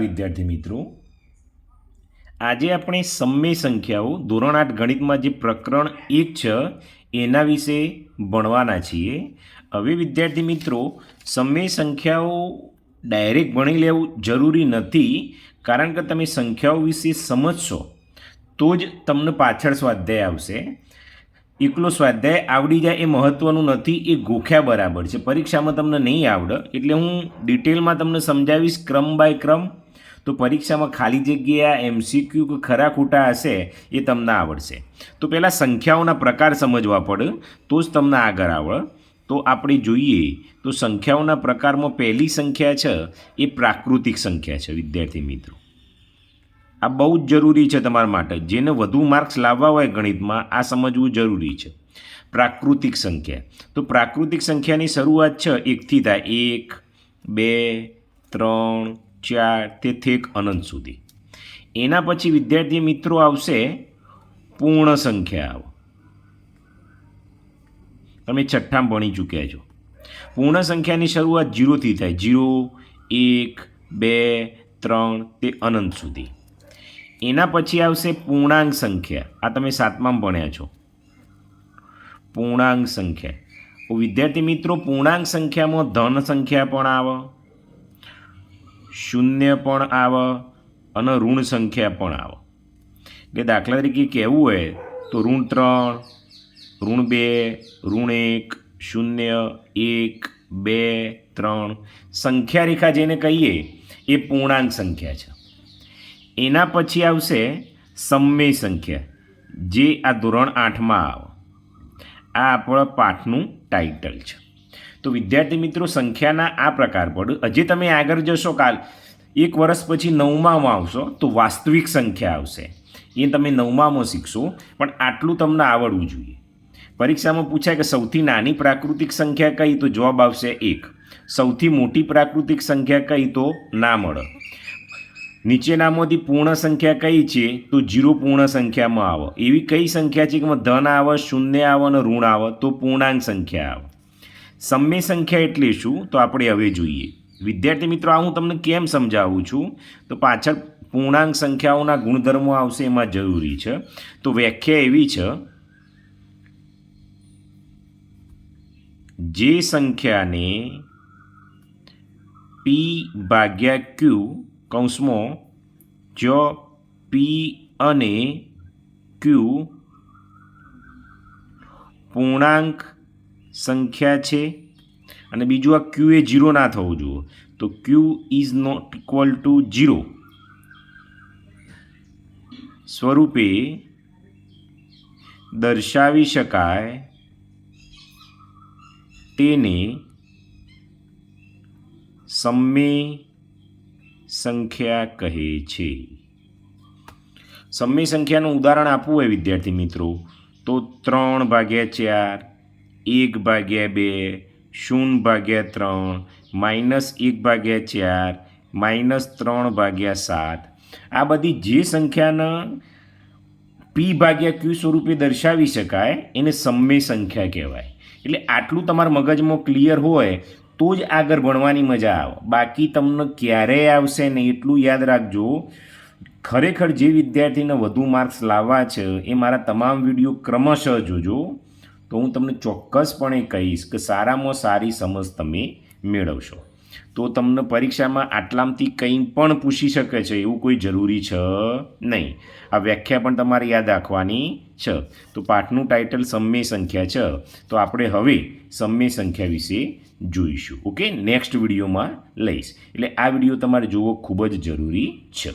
વિદ્યાર્થી મિત્રો, આજે આપણે સમય સંખ્યાઓ ધોરણ 8 ગણિતમાં જે પ્રકરણ 1 છે એના વિશે ભણવાના છીએ. હવે વિદ્યાર્થી મિત્રો, સમય સંખ્યાઓ ડાયરેક્ટ ભણી લેવું જરૂરી નથી, કારણ કે તમે સંખ્યાઓ વિશે સમજશો તો જ તમને પાછળ સ્વાધ્યાય આવશે. એકલો સ્વાધ્યાય આવડી જાય એ મહત્ત્વનું નથી, એ ગોખ્યા બરાબર છે. પરીક્ષામાં તમને નહીં આવડે એટલે હું ડિટેલમાં તમને સમજાવીશ ક્રમ બાય ક્રમ. તો પરીક્ષામાં ખાલી જગ્યા MCQ કે ખરા ખોટા હશે એ તમને આવડશે. તો પહેલાં સંખ્યાઓના પ્રકાર સમજવા પડે તો જ તમને આગળ આવડે. તો આપણે જોઈએ તો સંખ્યાઓના પ્રકારમાં પહેલી સંખ્યા છે એ પ્રાકૃતિક સંખ્યા છે. વિદ્યાર્થી મિત્રો, આ બહુ જ જરૂરી છે તમારા માટે. જેને વધુ માર્ક્સ લાવવા હોય ગણિતમાં આ સમજવું જરૂરી છે. પ્રાકૃતિક સંખ્યા, તો પ્રાકૃતિક સંખ્યાની શરૂઆત છે 1થી થાય. 1, 2, 3, 4 તે થેક અનંત સુધી. એના પછી વિદ્યાર્થી મિત્રો આવશે પૂર્ણ સંખ્યા. આવો તમે છઠ્ઠામાં ભણી ચૂક્યા છો. પૂર્ણ સંખ્યાની શરૂઆત 0થી થાય. 0, 1, 2, 3 તે અનંત સુધી. એના પછી આવશે પૂર્ણાંક સંખ્યા. આ તમે 7મામાં ભણ્યા છો. પૂર્ણાંક સંખ્યા. વિદ્યાર્થી મિત્રો, પૂર્ણાંક સંખ્યામાં ધન સંખ્યા પણ આવે, શૂન્ય પણ આવે અને ઋણ સંખ્યા પણ આવે. એટલે દાખલા તરીકે કહેવું હોય તો ઋણ 3, ઋણ 2, ઋણ 1, 0, 1, 2, 3 સંખ્યા રેખા જેને કહીએ એ પૂર્ણાંક સંખ્યા છે. એના પછી આવશે સમય સંખ્યા, જે આ ધોરણ 8માં આવે. આ આપણા પાઠનું ટાઇટલ છે. તો વિદ્યાર્થી મિત્રો, સંખ્યાના આ પ્રકાર પડે. હજી તમે આગળ જશો, કાલ 1 વર્ષ પછી 9મામાં આવશો તો વાસ્તવિક સંખ્યા આવશે. એ તમે 9મામાં શીખશો, પણ આટલું તમને આવડવું જોઈએ. પરીક્ષામાં પૂછાય કે સૌથી નાની પ્રાકૃતિક સંખ્યા કઈ, તો જવાબ આવશે 1. સૌથી મોટી પ્રાકૃતિક સંખ્યા કઈ, તો ના મળે. નીચેનામાંથી પૂર્ણ સંખ્યા કઈ છે, તો 0 પૂર્ણ સંખ્યામાં આવે. એવી કઈ સંખ્યા છે કે ધન આવે, શૂન્ય આવે અને ઋણ આવે, તો પૂર્ણાંક સંખ્યા આવે. સમય સંખ્યા એટલે શું, તો આપણે હવે જોઈએ. વિદ્યાર્થી મિત્રો, આ હું તમને કેમ સમજાવું છું, તો પાછળ પૂર્ણાંક સંખ્યાઓના ગુણધર્મો આવશે, એમાં જરૂરી છે. તો વ્યાખ્યા એવી છે, જે સંખ્યાને P/Q કૌંસમાં જો P અને Q પૂર્ણાંક સંખ્યા છે, અને બીજું આ Q એ 0 ના થવું જોઈએ, તો Q is not equal to 0 સ્વરૂપે દર્શાવી શકાય, તેને સમય સંખ્યા કહે છે. સમય સંખ્યાનું ઉદાહરણ આપવું હોય વિદ્યાર્થી મિત્રો, તો 3/4, 1/2, 0/3, -1/4, -3/7. આ બધી જે સંખ્યાના P/Q સ્વરૂપે દર્શાવી શકાય એને સમય સંખ્યા કહેવાય. એટલે આટલું તમારા મગજમાં ક્લિયર હોય તો જ આગળ ભણવાની મજા આવે. બાકી તમને ક્યારેય આવશે નહીં, એટલું યાદ રાખજો. ખરેખર જે વિદ્યાર્થીને વધુ માર્ક્સ લાવવા છે એ મારા તમામ વિડીયો ક્રમશઃ જોજો, તો હું તમને ચોક્કસપણે કહીશ કે સારામાં સારી સમજ તમે મેળવશો. તો તમને પરીક્ષામાં આટલામાંથી કંઈ પણ પૂછી શકે છે એવું કોઈ જરૂરી છે નહીં. આ વ્યાખ્યા પણ તમારે યાદ રાખવાની છે. તો પાઠનું ટાઇટલ સમય સંખ્યા છે, તો આપણે હવે સમય સંખ્યા વિશે જોઈશું. ઓકે, નેક્સ્ટ વિડીયોમાં લઈશ. એટલે આ વિડીયો તમારે જોવો ખૂબ જ જરૂરી છે.